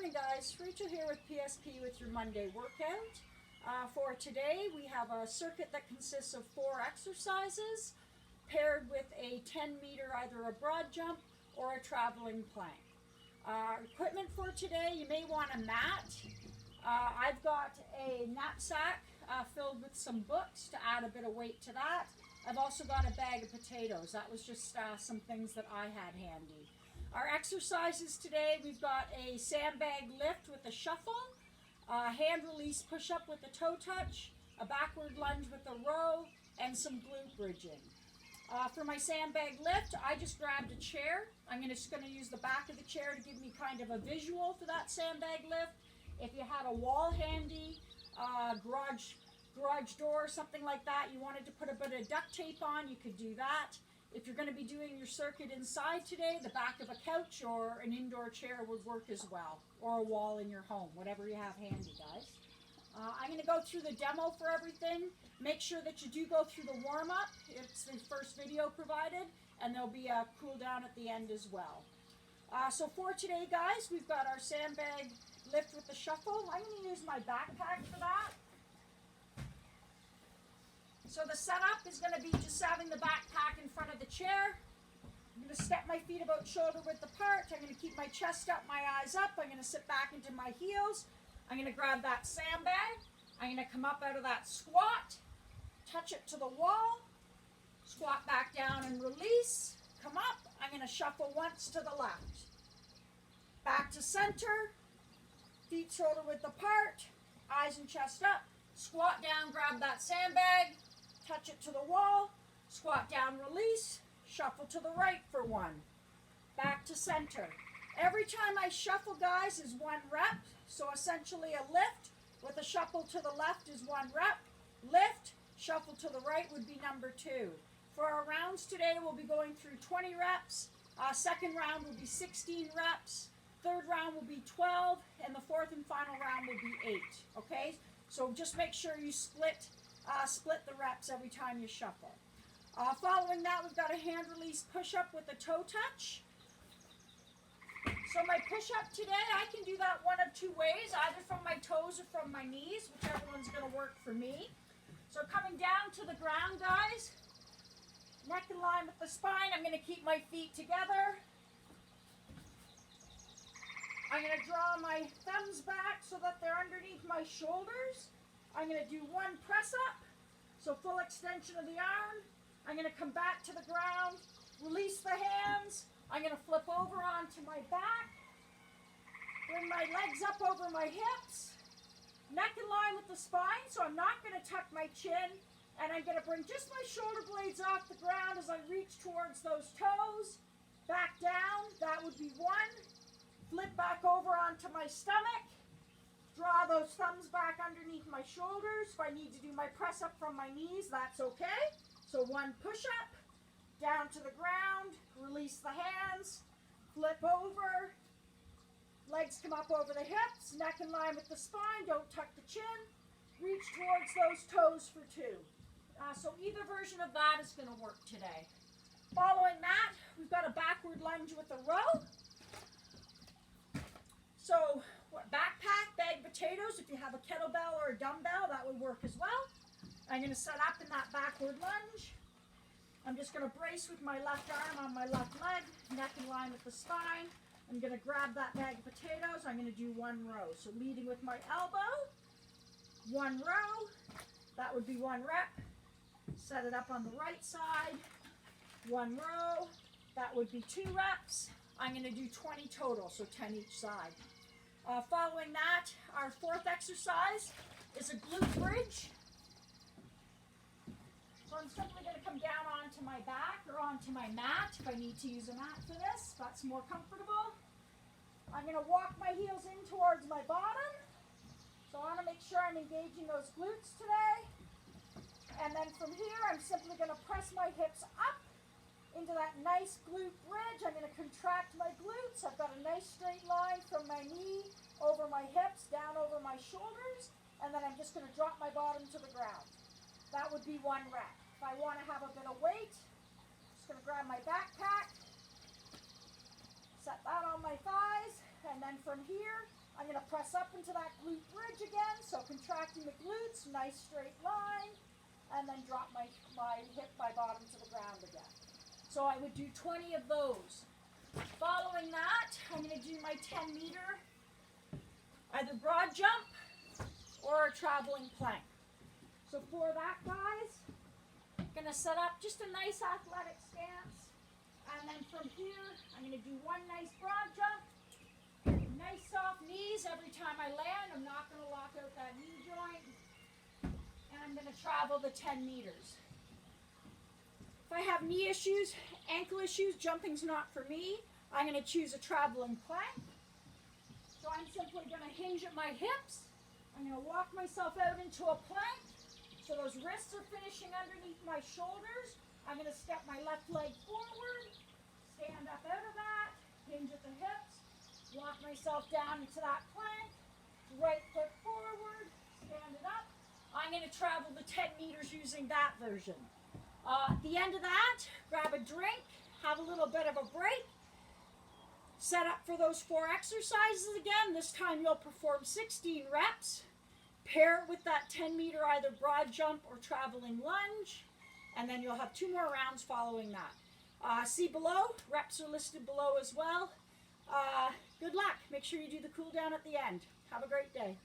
morning, guys. Rachel here with PSP with your Monday workout. For today, we have a circuit that consists of 4 exercises paired with a 10-meter, either a broad jump or a traveling plank. Equipment for today, you may want a mat. I've got a knapsack filled with some books to add a bit of weight to that. I've also got a bag of potatoes. That was just some things that I had handy. Our exercises today, we've got a sandbag lift with a shuffle, a hand release push-up with a toe touch, a backward lunge with a row, and some glute bridging. For my sandbag lift, I just grabbed a chair. I'm just going to use the back of the chair to give me kind of a visual for that sandbag lift. If you had a wall handy, garage door, something like that, you wanted to put a bit of duct tape on, you could do that. If you're going to be doing your circuit inside today, the back of a couch or an indoor chair would work as well, or a wall in your home, whatever you have handy, guys. I'm going to go through the demo for everything. Make sure that you do go through the warm-up. It's the first video provided, and there'll be a cool down at the end as well. So for today, guys, we've got our sandbag lift with the shuffle. I'm going to use my backpack for that. So the setup is going to be just having the backpack in front of the chair. I'm going to step my feet about shoulder width apart. I'm going to keep my chest up, my eyes up. I'm going to sit back into my heels. I'm going to grab that sandbag. I'm going to come up out of that squat, touch it to the wall, squat back down and release, come up. I'm going to shuffle once to the left. Back to center, feet shoulder width apart, eyes and chest up, squat down, grab that sandbag, touch it to the wall, squat down, release, shuffle to the right for 1. Back to center. Every time I shuffle, guys, is 1 rep. So essentially a lift with a shuffle to the left is 1 rep. Lift, shuffle to the right would be number 2. For our rounds today, we'll be going through 20 reps. Second round will be 16 reps. Third round will be 12. And the fourth and final round will be 8. Okay? So just make sure you split the reps every time you shuffle. Following that, we've got a hand release push-up with a toe touch. So my push-up today, I can do that one of 2 ways, either from my toes or from my knees, whichever one's going to work for me. So coming down to the ground, guys, neck in line with the spine. I'm going to keep my feet together. I'm going to draw my thumbs back so that they're underneath my shoulders. I'm going to do 1 press up, so full extension of the arm. I'm going to come back to the ground, release the hands. I'm going to flip over onto my back, bring my legs up over my hips, neck in line with the spine, so I'm not going to tuck my chin, and I'm going to bring just my shoulder blades off the ground as I reach towards those toes. Back down, that would be 1. Flip back over onto my stomach. Draw those thumbs back underneath my shoulders. If I need to do my press up from my knees, that's okay. So 1 push up, down to the ground, release the hands, flip over, legs come up over the hips, neck in line with the spine, don't tuck the chin, reach towards those toes for 2. So either version of that is going to work today. Following that, we've got a backward lunge with a row. So backpack, bag potatoes, if you have a kettlebell or a dumbbell, that would work as well. I'm going to set up in that backward lunge. I'm just going to brace with my left arm on my left leg, neck in line with the spine. I'm going to grab that bag of potatoes. I'm going to do 1 row. So leading with my elbow, 1 row. That would be 1 rep. Set it up on the right side, 1 row. That would be 2 reps. I'm going to do 20 total, so 10 each side. Following that, our 4th exercise is a glute bridge. So I'm simply going to come down onto my back or onto my mat if I need to use a mat for this. That's more comfortable. I'm going to walk my heels in towards my bottom. So I want to make sure I'm engaging those glutes today. And then from here, I'm simply going to press my hips up into that nice glute bridge. I'm going to contract my glutes. I've got a nice straight line from my knee over my hips, down over my shoulders, and then I'm just going to drop my bottom to the ground. That would be 1 rep. If I want to have a bit of weight, I'm just going to grab my backpack, set that on my thighs, and then from here, press up into that glute bridge again, so contracting the glutes, nice straight line, and then drop my bottom to the ground again. So I would do 20 of those. Following that, I'm going to do my 10-meter, either broad jump or a traveling plank. So for that, guys, I'm going to set up just a nice athletic stance. And then from here, I'm going to do one nice broad jump. Nice soft knees every time I land. I'm not going to lock out that knee joint. And I'm going to travel the 10 meters. If I have knee issues, ankle issues, jumping's not for me. I'm going to choose a traveling plank. So I'm simply going to hinge at my hips. I'm going to walk myself out into a plank. So those wrists are finishing underneath my shoulders. I'm going to step my left leg forward, stand up out of that, hinge at the hips, walk myself down into that plank, right foot forward, stand it up. I'm going to travel the 10 meters using that version. At the end of that, grab a drink, have a little bit of a break, set up for those 4 exercises again. This time you'll perform 16 reps. Pair it with that 10-meter either broad jump or traveling lunge, and then you'll have 2 more rounds following that. See below, reps are listed below as well. Good luck. Make sure you do the cool down at the end. Have a great day.